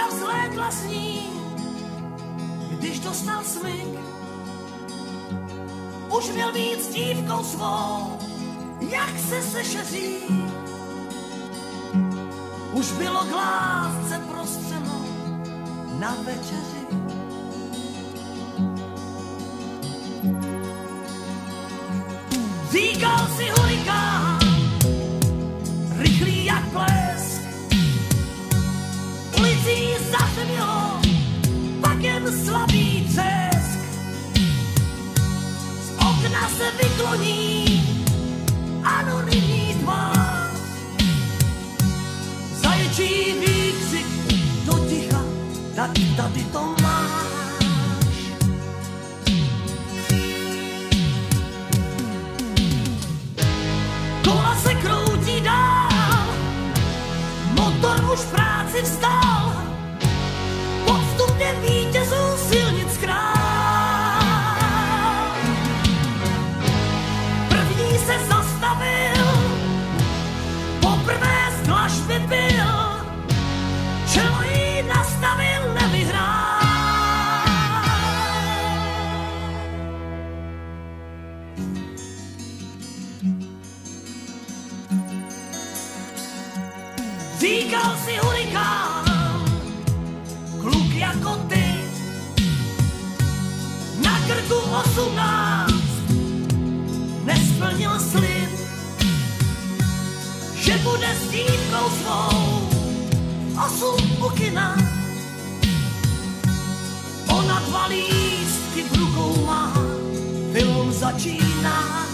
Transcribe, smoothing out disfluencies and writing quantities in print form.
dívka vzlétla s ní, když dostal smyk. Už měl být s dívkou svou, jak se sešeří. Už bylo k lásce prostřeno na večeři. Říkal si hurikán, rychlý jak blesk, ulicí zahřmělo, pak jen slabý třesk. Z okna se vykloní anonymní tvář, zaječí výkřik do ticha, tak tady to máš. Kola se kroutí dál, motor už v práci vstal, podstupně vítězů silnic král. První se zastavil, poprvé z dlažby byl, čelo jí nastavil, nevyhrál. Říkal si hurikán, kluk jako ty, na krku 18, nesplnil slib, že bude s dívkou svou 8 u kina. Ona 2 lístky v rukou má, film začíná.